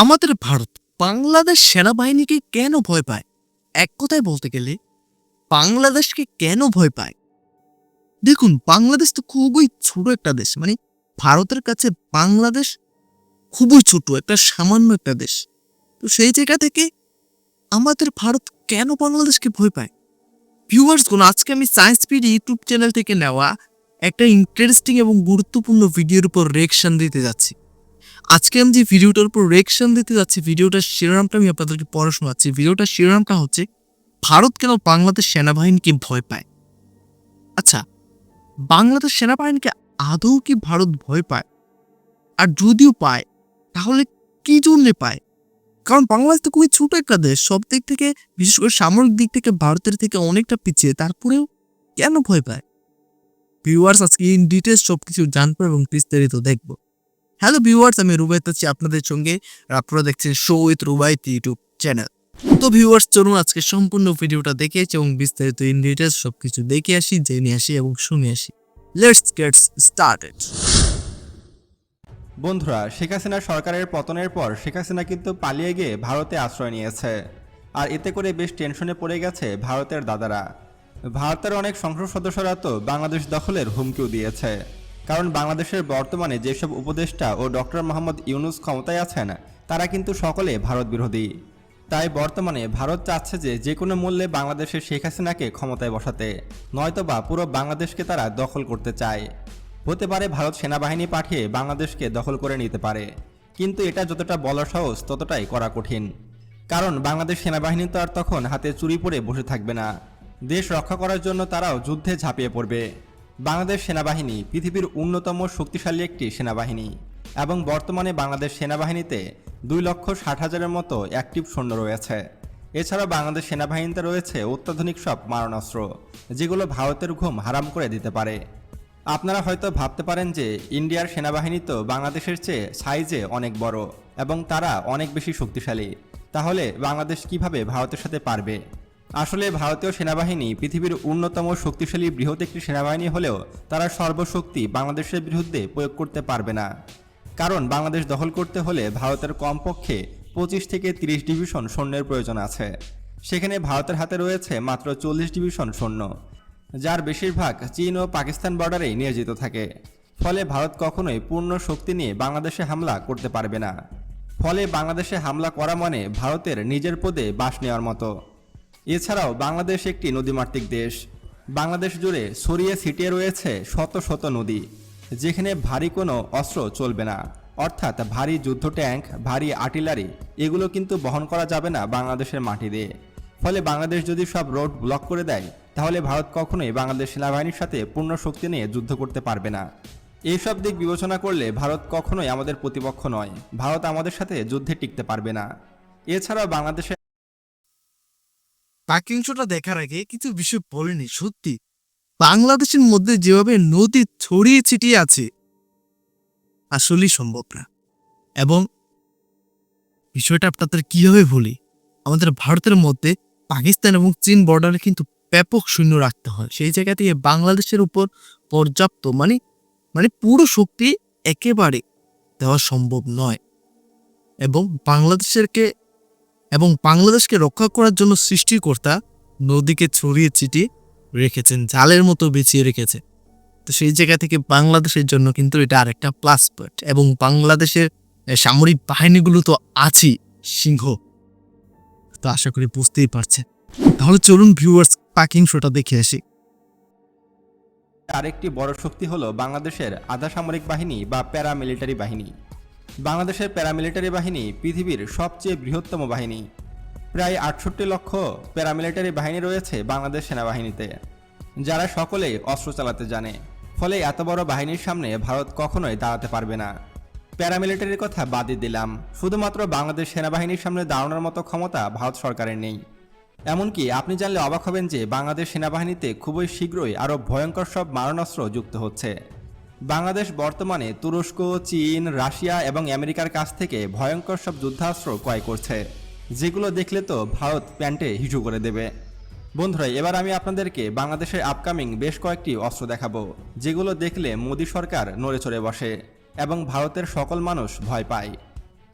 আমাদের ভারত বাংলাদেশ সেনাবাহিনীকে কেন ভয় পায়? এক কথায় বলতে গেলে বাংলাদেশকে কেন ভয় পায়? দেখুন, বাংলাদেশ তো খুবই ছোট একটা দেশ। ভারতের কাছে বাংলাদেশ খুবই ছোট একটা সামান্য একটা দেশ। তো সেই জায়গা থেকে আমাদের ভারত কেন বাংলাদেশকে ভয় পায়? ভিউয়ার্স গুলো, আজকে আমি সায়েন্স স্পিড ইউটিউব চ্যানেল থেকে নেওয়া একটা ইন্টারেস্টিং এবং গুরুত্বপূর্ণ ভিডিওর উপর রিঅ্যাকশন দিতে যাচ্ছি। আজকে আমি যে ভিডিওটার উপর রিঅ্যাকশন দিতে যাচ্ছি, ভিডিওটার শিরোনামটা আমি আপনাদেরকে পড়ে শোনাচ্ছি। ভিডিওটার শিরোনামটা হচ্ছে, ভারত কেন বাংলাদেশ সেনাবাহিনীকে ভয় পায়। আচ্ছা, বাংলাদেশ সেনাবাহিনীকে আদৌ কি ভারত ভয় পায়? আর যদিও পায়, তাহলে কি জন্যে পায়? কারণ বাংলাদেশ তো খুবই ছোট একটা দেশ, সব দিক থেকে, বিশেষ করে সামরিক দিক থেকে ভারতের থেকে অনেকটা পিছিয়ে, তারপরেও কেন ভয় পায়? ভিউয়ার্স, আজকে ইন ডিটেলস সবকিছু জানবো এবং বিস্তারিত দেখবো। হ্যালো ভিউয়ার্স, আমি রুবাইত আছি আপনাদের সঙ্গে, আর আপনারা দেখছেন শো উইথ রুবাইত ইউটিউব চ্যানেল। তো ভিউয়ার্স, চলুন আজকে সম্পূর্ণ ভিডিওটা দেখে আসি এবং বিস্তারিত ইন ডিটেলস সবকিছু দেখে আসি, জেনে আসি এবং শুনে আসি। Let's get started. বন্ধুরা, শেখ হাসিনা সরকারের পতনের পর শেখ হাসিনা কিন্তু পালিয়ে গিয়ে ভারতে আশ্রয় নিয়েছে। আর এতে করে বেশ টেনশনে পড়ে গেছে ভারতের দাদারা। ভারতের অনেক সংসদ সদস্যরা তো বাংলাদেশ দখলের হুমকিও দিয়েছে। কারণ বাংলাদেশের বর্তমানে যেসব উপদেষ্টা ও ডক্টর মোহাম্মদ ইউনূস ক্ষমতায় আছেন, তারা কিন্তু সকলে ভারত বিরোধী। তাই বর্তমানে ভারত চাচ্ছে যে কোনো মূল্যে বাংলাদেশের শেখ হাসিনাকে ক্ষমতায় বসাতে, নয়তোবা পুরো বাংলাদেশকে তারা দখল করতে চায়। হতে পারে ভারত সেনাবাহিনী পাঠিয়ে বাংলাদেশকে দখল করে নিতে পারে, কিন্তু এটা যতটা বলা সহজ ততটাই করা কঠিন। কারণ বাংলাদেশ সেনাবাহিনী তো আর তখন হাতে চুরি পরে বসে থাকবে না। দেশ রক্ষা করার জন্য তারাও যুদ্ধে ঝাঁপিয়ে পড়বে। বাংলাদেশ সেনাবাহিনী পৃথিবীর অন্যতম শক্তিশালী একটি সেনাবাহিনী, এবং বর্তমানে বাংলাদেশ সেনাবাহিনীতে 2,60,000-এর মতো অ্যাক্টিভ সৈন্য রয়েছে। এছাড়াও বাংলাদেশ সেনাবাহিনীতে রয়েছে অত্যাধুনিক সব মারণাস্ত্র, যেগুলো ভারতের ঘুম হারাম করে দিতে পারে। আপনারা হয়তো ভাবতে পারেন যে ইন্ডিয়ার সেনাবাহিনী তো বাংলাদেশের চেয়ে সাইজে অনেক বড় এবং তারা অনেক বেশি শক্তিশালী, তাহলে বাংলাদেশ কিভাবে ভারতের সাথে পারবে? আসলে ভারতীয় সেনাবাহিনী পৃথিবীর অন্যতম শক্তিশালী বৃহৎ একটি সেনাবাহিনী হলেও তারা সর্বশক্তি বাংলাদেশের বিরুদ্ধে প্রয়োগ করতে পারবে না। কারণ বাংলাদেশ দখল করতে হলে ভারতের কমপক্ষে 25 থেকে 30 ডিভিশন সৈন্যের প্রয়োজন আছে। সেখানে ভারতের হাতে রয়েছে মাত্র 40 ডিভিশন সৈন্য, যার বেশিরভাগ চীন ও পাকিস্তান বর্ডারেই নিয়োজিত থাকে। ফলে ভারত কখনোই পূর্ণ শক্তি নিয়ে বাংলাদেশে হামলা করতে পারবে না। ফলে বাংলাদেশে হামলা করা মানে ভারতের নিজের পদে বাস নেওয়ার মতো। এছাড়াও বাংলাদেশ একটি নদীমাতৃক দেশ। বাংলাদেশ জুড়ে ছড়িয়ে ছিটিয়ে রয়েছে শত শত নদী, যেখানে ভারী কোনো অস্ত্র চলবে না। অর্থাৎ ভারী যুদ্ধ ট্যাঙ্ক, ভারী আর্টিলারি এগুলো কিন্তু বহন করা যাবে না বাংলাদেশের মাটি দিয়ে। ফলে বাংলাদেশ যদি সব রোড ব্লক করে দেয়, তাহলে ভারত কখনোই বাংলাদেশ সেনাবাহিনীর সাথে পূর্ণ শক্তি নিয়ে যুদ্ধ করতে পারবে না। এইসব দিক বিবেচনা করলে ভারত কখনোই আমাদের প্রতিপক্ষ নয়। ভারত আমাদের সাথে যুদ্ধে টিকতে পারবে না। এছাড়াও বাংলাদেশে বাক্যাংশটা দেখার আগে কিছু বিষয় বলেনি। সত্যি বাংলাদেশের মধ্যে যেভাবে নদী ছড়িয়ে ছিটিয়ে আছে, আসলেই সম্ভব না। এবং বিষয়টা আপনাদের কিভাবে বলি, আমাদের ভারতের মধ্যে পাকিস্তান এবং চীন বর্ডারে কিন্তু ব্যাপক সৈন্য রাখতে হয়। সেই জায়গা থেকে বাংলাদেশের উপর পর্যাপ্ত পুরো শক্তি একেবারে দেওয়া সম্ভব নয়। এবং বাংলাদেশকে রক্ষা করার জন্য সৃষ্টিকর্তা নদীকে ছড়িয়ে ছিটিয়ে রেখেছেন, জালের মতো বিছিয়ে রেখেছে। তো সেই জায়গা থেকে বাংলাদেশের জন্য কিন্তু এটা আরেকটা প্লাস পয়েন্ট। এবং বাংলাদেশের সামরিক বাহিনীগুলো তো আছেই সিংহ, তো আশা করি বুঝতেই পারছেন। তাহলে চলুন ভিউয়ার্স, পাকিং শোটা দেখে আসি। আরেকটি বড় শক্তি হলো বাংলাদেশের আধা সামরিক বাহিনী বা প্যারামিলিটারি বাহিনী। বাংলাদেশের প্যারামিলিটারি বাহিনী পৃথিবীর সবচেয়ে বৃহত্তম বাহিনী। প্রায় 68 লক্ষ প্যারামিলিটারি বাহিনী রয়েছে বাংলাদেশ সেনাবাহিনীতে, যারা সকলেই অস্ত্র চালাতে জানে। ফলে এত বড় বাহিনীর সামনে ভারত কখনোই দাঁড়াতে পারবে না। প্যারামিলিটারির কথা বাদই দিলাম, শুধুমাত্র বাংলাদেশ সেনাবাহিনীর সামনে দাঁড়ানোর মতো ক্ষমতা ভারত সরকারের নেই। এমনকি আপনি জানলে অবাক হবেন যে বাংলাদেশ সেনাবাহিনীতে খুবই শীঘ্রই আরও ভয়ঙ্কর সব মারণাস্ত্র যুক্ত হচ্ছে। বাংলাদেশ বর্তমানে তুরস্ক, চীন, রাশিয়া এবং আমেরিকার কাছ থেকে ভয়ঙ্কর সব যুদ্ধাস্ত্র ক্রয় করছে, যেগুলো দেখলে তো ভারত প্যান্টে হিসু করে দেবে। বন্ধুরা, এবার আমি আপনাদেরকে বাংলাদেশের আপকামিং বেশ কয়েকটি অস্ত্র দেখাবো, যেগুলো দেখলে মোদী সরকার নড়ে চড়ে বসে এবং ভারতের সকল মানুষ ভয় পায়।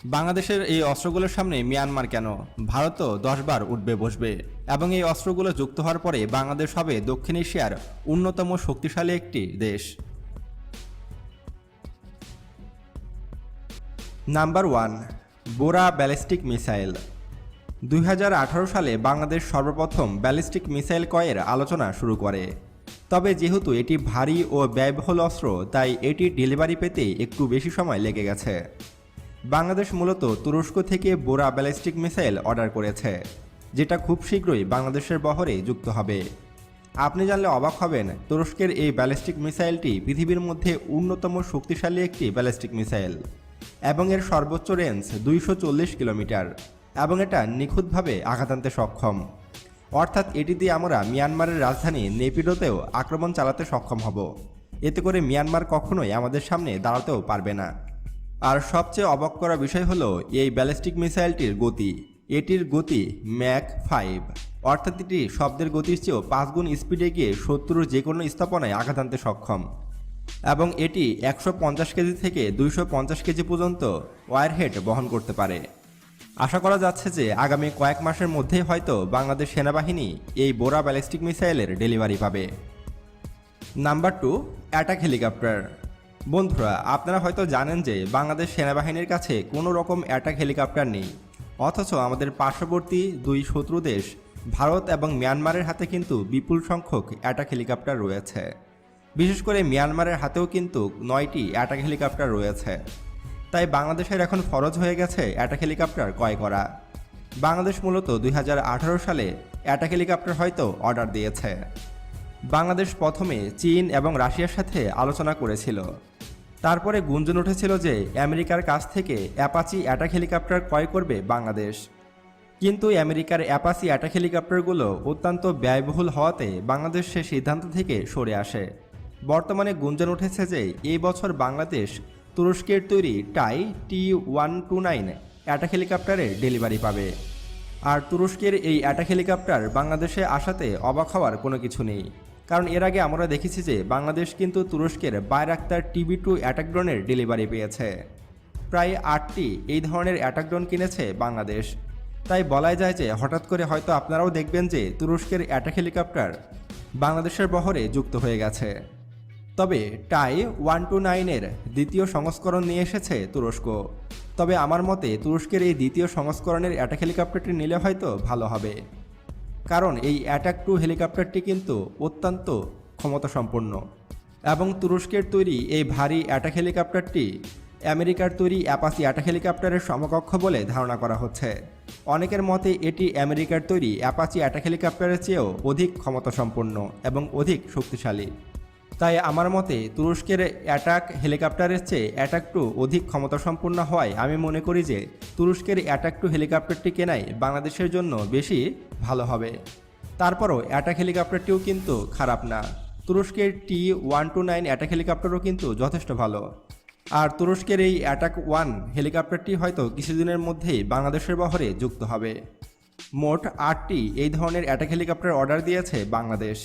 বাংলাদেশের এই অস্ত্রগুলোর সামনে মিয়ানমার কেন? ভারতও 10 বার উঠবে বসবে, এবং এই অস্ত্রগুলো যুক্ত হওয়ার পরে বাংলাদেশ হবে দক্ষিণ এশিয়ার অন্যতম শক্তিশালী একটি দেশ। নাম্বার 1, বোরা ব্যালিস্টিক মিসাইল। 2018 সালে বাংলাদেশ সর্বপ্রথম ব্যালিস্টিক মিসাইল ক্রয়ের আলোচনা শুরু করে। তবে যেহেতু এটি ভারী ও ব্যয়বহুল অস্ত্র, তাই এটি ডেলিভারি পেতে একটু বেশি সময় লেগে গেছে। বাংলাদেশ মূলত তুরস্ক থেকে বোরা ব্যালিস্টিক মিসাইল অর্ডার করেছে, যেটা খুব শীঘ্রই বাংলাদেশের বহরে যুক্ত হবে। আপনি জানলে অবাক হবেন, তুরস্কের এই ব্যালিস্টিক মিসাইলটি পৃথিবীর মধ্যে অন্যতম শক্তিশালী একটি ব্যালিস্টিক মিসাইল, এবং এর সর্বোচ্চ রেঞ্জ 240 কিলোমিটার, এবং এটা নিখুঁতভাবে আঘাত আনতে সক্ষম। অর্থাৎ এটি দিয়ে আমরা মিয়ানমারের রাজধানী নেপিডোতেও আক্রমণ চালাতে সক্ষম হব। এতে করে মিয়ানমার কখনোই আমাদের সামনে দাঁড়াতেও পারবে না। আর সবচেয়ে অবাক করা বিষয় হলো এই ব্যালিস্টিক মিসাইলটির গতি। এটির গতি ম্যাক 5, অর্থাৎ এটি শব্দের গতির চেয়েও 5 গুণ স্পিডে গিয়ে শত্রুর যে কোনো স্থাপনায় আঘাত আনতে সক্ষম, এবং এটি 150 কেজি থেকে 250 কেজি পর্যন্ত ওয়ারহেড বহন করতে পারে। আশা করা যাচ্ছে যে আগামী কয়েক মাসের মধ্যেই হয়তো বাংলাদেশ সেনাবাহিনী এই বোরা ব্যালিস্টিক মিসাইলের ডেলিভারি পাবে। Number 2, attack helicopter. বন্ধুরা, আপনারা হয়তো জানেন যে বাংলাদেশ সেনাবাহিনীর কাছে কোনো রকম অ্যাটাক হেলিকপ্টার নেই, অথচ আমাদের পার্শ্ববর্তী দুই শত্রু দেশ ভারত এবং মিয়ানমারের হাতে কিন্তু বিপুল সংখ্যক অ্যাটাক হেলিকপ্টার রয়েছে। বিশেষ করে মিয়ানমারের হাতেও কিন্তু 9টি অ্যাটাক হেলিকপ্টার রয়েছে। তাই বাংলাদেশের এখন ফরজ হয়ে গেছে অ্যাটাক হেলিকপ্টার ক্রয় করা। বাংলাদেশ মূলত 2018 সালে অ্যাটাক হেলিকপ্টার হয়তো অর্ডার দিয়েছে। বাংলাদেশ প্রথমে চীন এবং রাশিয়ার সাথে আলোচনা করেছিল। তারপরে গুঞ্জন উঠেছিল যে আমেরিকার কাছ থেকে অ্যাপাচি অ্যাটাক হেলিকপ্টার ক্রয় করবে বাংলাদেশ। কিন্তু আমেরিকার অ্যাপাচি অ্যাটাক হেলিকপ্টারগুলো অত্যন্ত ব্যয়বহুল হওয়াতে বাংলাদেশ সে সিদ্ধান্ত থেকে সরে আসে। বর্তমানে গুঞ্জন উঠেছে যে এই বছর বাংলাদেশ তুরস্কের তৈরি টাই T-129 অ্যাটাক হেলিকপ্টারের ডেলিভারি পাবে। আর তুরস্কের এই অ্যাটাক হেলিকপ্টার বাংলাদেশে আসাতে অবাক হওয়ার কোনো কিছু নেই, কারণ এর আগে আমরা দেখেছি যে বাংলাদেশ কিন্তু তুরস্কের বাইরাক্তার TB2 অ্যাটাক ড্রোনের ডেলিভারি পেয়েছে। প্রায় 8টি এই ধরনের অ্যাটাক ড্রোন কিনেছে বাংলাদেশ। তাই বলাই যায় যে হঠাৎ করে হয়তো আপনারাও দেখবেন যে তুরস্কের অ্যাটাক হেলিকপ্টার বাংলাদেশের বহরে যুক্ত হয়ে গেছে। তবে টাই 129-এর দ্বিতীয় সংস্করণ নিয়ে এসেছে তুরস্ক। তবে আমার মতে তুরস্কের এই দ্বিতীয় সংস্করণের অ্যাটাক হেলিকপ্টারটি নিলে হয়তো ভালো হবে, কারণ এই অ্যাটাক 2 হেলিকপ্টারটি কিন্তু অত্যন্ত ক্ষমতাসম্পন্ন, এবং তুরস্কের তৈরি এই ভারী অ্যাটাক হেলিকপ্টারটি আমেরিকার তৈরি অ্যাপাচি অ্যাটাক হেলিকপ্টারের সমকক্ষ বলে ধারণা করা হচ্ছে। অনেকের মতে এটি আমেরিকার তৈরি অ্যাপাচি অ্যাটাক হেলিকপ্টারের চেয়েও অধিক ক্ষমতাসম্পন্ন এবং অধিক শক্তিশালী। তাই আমার মতে তুরস্কের অ্যাটাক হেলিকপ্টারের চেয়ে অ্যাটাক 2 অধিক ক্ষমতাসম্পন্ন হওয়ায় আমি মনে করি যে তুরস্কের অ্যাটাক 2 হেলিকপ্টারটি কেনাই বাংলাদেশের জন্য বেশি ভালো হবে। তারপরও অ্যাটাক হেলিকপ্টারটিও কিন্তু খারাপ না। তুরস্কের T-129 অ্যাটাক হেলিকপ্টারও কিন্তু যথেষ্ট ভালো। আর তুরস্কের এই অ্যাটাক 1 হেলিকপ্টারটি হয়তো কিছুদিনের মধ্যেই বাংলাদেশের বহরে যুক্ত হবে। মোট 8টি এই ধরনের অ্যাটাক হেলিকপ্টার অর্ডার দিয়েছে Bangladesh.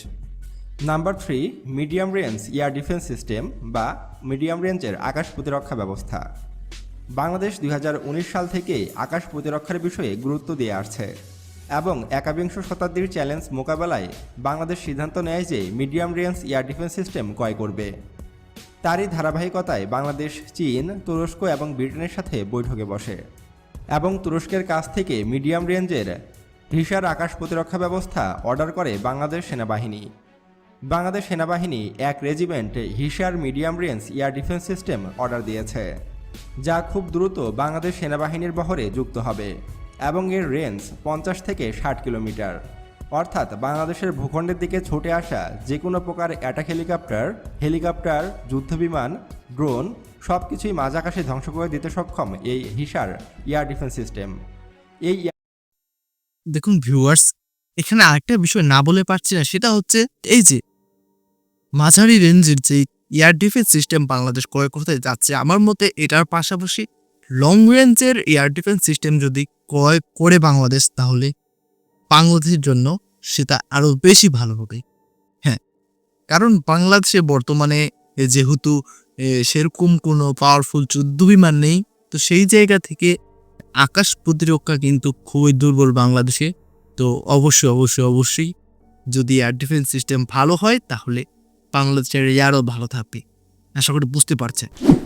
Number 3, medium range air defence system বা মিডিয়াম রেঞ্জের আকাশ প্রতিরক্ষা ব্যবস্থা। বাংলাদেশ 2019 সাল থেকে আকাশ প্রতিরক্ষার বিষয়ে গুরুত্ব দিয়ে আসছে, এবং 21 শতাব্দীর চ্যালেঞ্জ মোকাবেলায় বাংলাদেশ সিদ্ধান্ত নেয় যে medium range air defence system ক্রয় করবে। তারই ধারাবাহিকতায় বাংলাদেশ চীন, তুরস্ক এবং ব্রিটেনের সাথে বৈঠকে বসে, এবং তুরস্কের কাছ থেকে মিডিয়াম রেঞ্জের হিসার আকাশ প্রতিরক্ষা ব্যবস্থা অর্ডার করে বাংলাদেশ সেনাবাহিনী। বাংলাদেশ সেনাবাহিনী 1 regiment Hisar medium range air defence system order দিয়েছে, যা খুব দ্রুত বাংলাদেশ সেনাবাহিনীর বহরে যুক্ত হবে, এবং এর রেঞ্জ 50 থেকে 60 কিলোমিটার। অর্থাৎ বাংলাদেশের ভূখণ্ডের দিকে ছুটে আসা যে কোনো প্রকার অ্যাটাক হেলিকপ্টার, যুদ্ধবিমান, ড্রোন সব কিছুই মাঝ আকাশে ধ্বংস করে দিতে সক্ষম এই হিসার এয়ার ডিফেন্স সিস্টেম। এই দেখুন ভিউয়ার্স, এখানে আরেকটা বিষয় না বলে পারছি না, সেটা হচ্ছে এই যে মাঝারি রেঞ্জের যে এয়ার ডিফেন্স সিস্টেম বাংলাদেশ ক্রয় করতে যাচ্ছে, আমার মতে এটার পাশাপাশি লং রেঞ্জের এয়ার ডিফেন্স সিস্টেম যদি ক্রয় করে বাংলাদেশ, তাহলে বাংলাদেশের জন্য সেটা আরো বেশি ভালো হবে। হ্যাঁ, কারণ বাংলাদেশে বর্তমানে যেহেতু সেরকম কোনো পাওয়ারফুল যুদ্ধবিমান নেই, তো সেই জায়গা থেকে আকাশ প্রতিরক্ষা কিন্তু খুবই দুর্বল বাংলাদেশে। তো অবশ্যই যদি এয়ার ডিফেন্স সিস্টেম ভালো হয় তাহলে বাংলাদেশের এয়ারও ভালো থাকবে, আশা করি বুঝতে পারছে।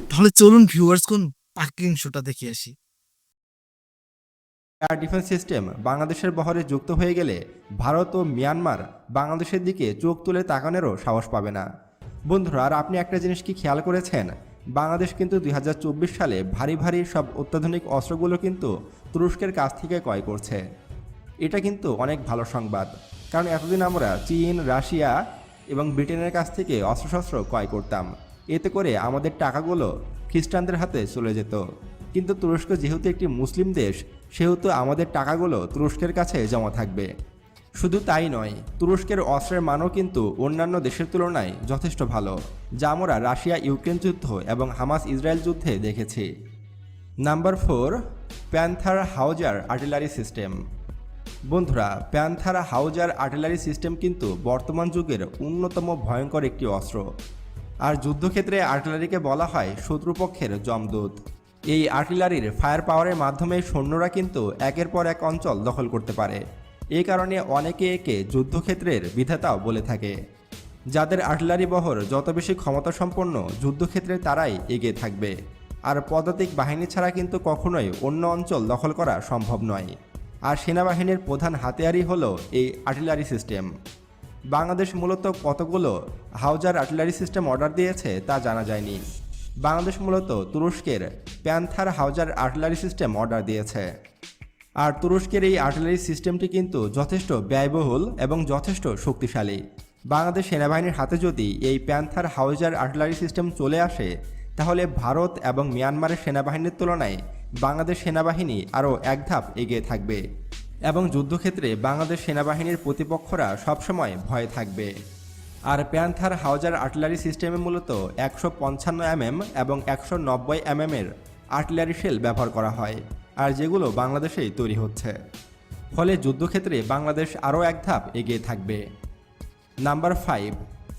তাহলে চলুন ভিউয়ার্স কোন পার্কিং শোটা দেখে আসি। এয়ার ডিফেন্স সিস্টেম বাংলাদেশের বহরে যুক্ত হয়ে গেলে ভারত ও মিয়ানমার বাংলাদেশের দিকে চোখ তুলে তাকানোরও সাহস পাবে না। বন্ধুরা, আর আপনি একটা জিনিস কি খেয়াল করেছেন, বাংলাদেশ কিন্তু 2024 সালে ভারী সব অত্যাধুনিক অস্ত্রগুলো কিন্তু তুরস্কের কাছ থেকে ক্রয় করছে। এটা কিন্তু অনেক ভালো সংবাদ, কারণ এতদিন আমরা চীন, রাশিয়া এবং ব্রিটেনের কাছ থেকে অস্ত্রশস্ত্র ক্রয় করতাম, এতে করে আমাদের টাকাগুলো খ্রিস্টানদের হাতে চলে যেত। কিন্তু তুরস্ক যেহেতু একটি মুসলিম দেশ, সেহেতু আমাদের টাকাগুলো তুরস্কের কাছে জমা থাকবে। শুধু তাই নয়, তুরস্কের অস্ত্রের মানও কিন্তু অন্যান্য দেশের তুলনায় যথেষ্ট ভালো, যা আমরা রাশিয়া ইউক্রেন যুদ্ধ এবং হামাস ইসরায়েল যুদ্ধে দেখেছি। Number 4, panther হাউজার artillery system. বন্ধুরা, প্যান্থার হাউজার আর্টিলারি সিস্টেম কিন্তু বর্তমান যুগের অন্যতম ভয়ঙ্কর একটি অস্ত্র। আর যুদ্ধক্ষেত্রে আর্টিলারিকে বলা হয় শত্রুপক্ষের যমদূত। এই আর্টিলারির ফায়ার পাওয়ারের মাধ্যমে সৈন্যরা কিন্তু একের পর এক অঞ্চল দখল করতে পারে। এই কারণে অনেকে একে যুদ্ধক্ষেত্রের বিধাতাও বলে থাকে। যাদের আর্টিলারি বহর যত বেশি ক্ষমতাসম্পন্ন, যুদ্ধক্ষেত্রে তারাই এগিয়ে থাকবে। আর পদাতিক বাহিনী ছাড়া কিন্তু কখনোই অন্য অঞ্চল দখল করা সম্ভব নয়। আর সেনাবাহিনীর প্রধান হাতিয়ারই হলো এই আর্টিলারি সিস্টেম। বাংলাদেশ মূলত কতগুলো হাউজার আর্টিলারি সিস্টেম অর্ডার দিয়েছে তা জানা যায়নি। বাংলাদেশ মূলত তুরস্কের প্যান্থার হাউজার আর্টিলারি সিস্টেম অর্ডার দিয়েছে। আর তুরস্কের এই আর্টিলারি সিস্টেমটি কিন্তু যথেষ্ট ব্যয়বহুল এবং যথেষ্ট শক্তিশালী। বাংলাদেশ সেনাবাহিনীর হাতে যদি এই প্যান্থার হাউজার আর্টিলারি সিস্টেম চলে আসে, তাহলে ভারত এবং মিয়ানমারের সেনাবাহিনীর তুলনায় বাংলাদেশ সেনাবাহিনী আরও এক ধাপ এগিয়ে থাকবে এবং যুদ্ধক্ষেত্রে বাংলাদেশ সেনাবাহিনীর প্রতিপক্ষরা সবসময় ভয়ে থাকবে। আর প্যান্থার হাউজার আর্টিলারি সিস্টেমে মূলত 155 mm এবং 190 mm এর আর্টিলারি শেল ব্যবহার করা হয়, আর যেগুলো বাংলাদেশেই তৈরি হচ্ছে। ফলে যুদ্ধক্ষেত্রে বাংলাদেশ আরও এক ধাপ এগিয়ে থাকবে। নাম্বার 5,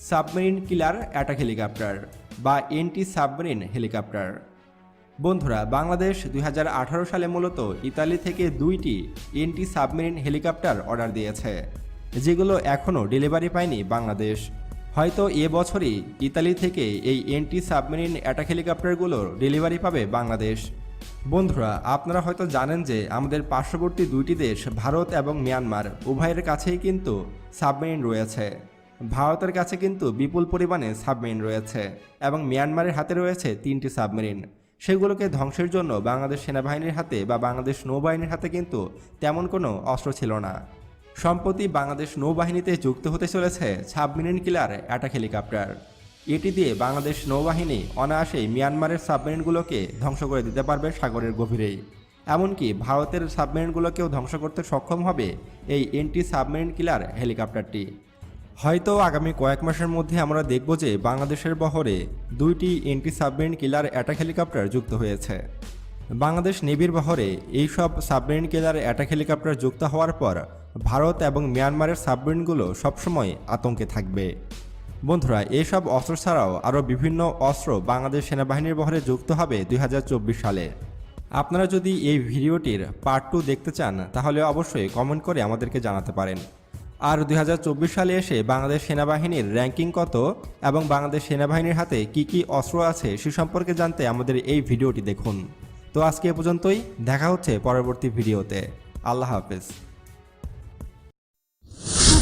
সাবমেরিন কিলার অ্যাটাক হেলিকপ্টার বা এন্টি সাবমেরিন হেলিকপ্টার। বন্ধুরা, বাংলাদেশ 2018 সালে মূলত ইতালি থেকে 2টি এন্টি সাবমেরিন হেলিকপ্টার অর্ডার দিয়েছে, যেগুলো এখনও ডেলিভারি পায়নি বাংলাদেশ। হয়তো এবছরই ইতালি থেকে এই এন্টি সাবমেরিন অ্যাটাক হেলিকপ্টারগুলোর ডেলিভারি পাবে বাংলাদেশ। বন্ধুরা, আপনারা হয়তো জানেন যে আমাদের পার্শ্ববর্তী দুইটি দেশ ভারত এবং মিয়ানমার উভয়ের কাছেই কিন্তু সাবমেরিন রয়েছে। ভারতের কাছে কিন্তু বিপুল পরিমাণে সাবমেরিন রয়েছে এবং মিয়ানমারের হাতে রয়েছে 3টি সাবমেরিন। সেগুলোকে ধ্বংসের জন্য বাংলাদেশ সেনাবাহিনীর হাতে বা বাংলাদেশ নৌবাহিনীর হাতে কিন্তু তেমন কোনো অস্ত্র ছিল না। সম্প্রতি বাংলাদেশ নৌবাহিনীতে যুক্ত হতে চলেছে সাবমেরিন কিলার অ্যাটাক হেলিকপ্টার। এটি দিয়ে বাংলাদেশ নৌবাহিনী অনায়াসেই মিয়ানমারের সাবমেরিনগুলোকে ধ্বংস করে দিতে পারবে সাগরের গভীরেই। এমনকি ভারতের সাবমেরিনগুলোকেও ধ্বংস করতে সক্ষম হবে এই এন্টি সাবমেরিন কিলার হেলিকপ্টারটি। হয়তো আগামী কয়েক মাসের মধ্যে আমরা দেখব যে বাংলাদেশের বহরে 2টি এন্টি সাবমেরিন কিলার অ্যাটাক হেলিকপ্টার যুক্ত হয়েছে। বাংলাদেশ নেভির বহরে এইসব সাবমেরিন কিলার অ্যাটাক হেলিকপ্টার যুক্ত হওয়ার পর ভারত এবং মিয়ানমারের সাবমেরিনগুলো সবসময় আতঙ্কে থাকবে। বন্ধুরা, এইসব অস্ত্র ছাড়াও আরও বিভিন্ন অস্ত্র বাংলাদেশ সেনাবাহিনীর বহরে যুক্ত হবে 2024 সালে। আপনারা যদি এই ভিডিওটির পার্ট 2 দেখতে চান, তাহলে অবশ্যই কমেন্ট করে আমাদেরকে জানাতে পারেন। আর 2024 সালে এসে বাংলাদেশ সেনাবাহিনীর র্যাঙ্কিং কত এবং বাংলাদেশ সেনাবাহিনীর হাতে কি কি অস্ত্র আছে সে সম্পর্কে জানতে আমাদের এই ভিডিওটি দেখুন। তো আজকে এ পর্যন্তই, দেখা হচ্ছে পরবর্তী ভিডিওতে। আল্লাহ হাফেজ।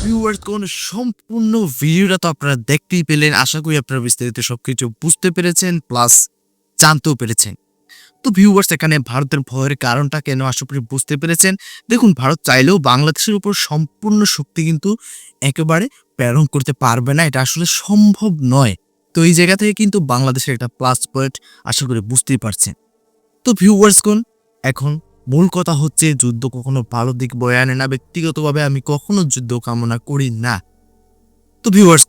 ভিউয়ার্স, কোন সম্পূর্ণ ভিডিওটা তো আপনারা দেখতেই পেলেন। আশা করি আপনারা বিস্তারিত সবকিছু বুঝতে পেরেছেন, প্লাস জানতেও পেরেছেন। তো ভিউয়ার্স, এখানে ভারতের ভয়ের কারণটা কেন আশা করি বুঝতে পেরেছেন। দেখুন, ভারত চাইলেও বাংলাদেশের উপর সম্পূর্ণ শক্তি কিন্তু একেবারে প্রেরণ করতে পারবে না, এটা আসলে সম্ভব নয়। তো এই জায়গা থেকে কিন্তু বাংলাদেশের একটা প্লাস পয়েন্ট আশা করি বুঝতেই পারছেন। তো ভিউয়ার্স, এখন মূল কথা হচ্ছে যুদ্ধ কখনো ভালো দিক বয়ে আনে না। ব্যক্তিগতভাবে আমি কখনো যুদ্ধ কামনা করি না। তো ভিউয়ার্স,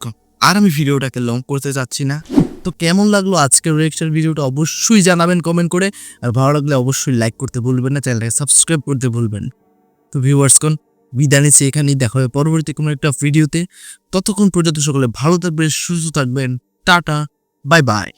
আর আমি ভিডিওটাকে লং করতে চাচ্ছি না। তো কেমন লাগলো আজকের রিঅ্যাকশন ভিডিওটা অবশ্যই জানাবেন কমেন্ট করে। আর ভালো লাগলে অবশ্যই লাইক করতে ভুলবেন না, চ্যানেলটাকে সাবস্ক্রাইব করতে ভুলবেন। তো ভিউয়ার্স, বিদায় নিচ্ছি এখানেই, দেখা হবে পরবর্তী কোনো একটা ভিডিওতে। ততক্ষণ পর্যন্ত সকলে ভালো থাকবেন, সুস্থ থাকবেন। Tata, bye bye.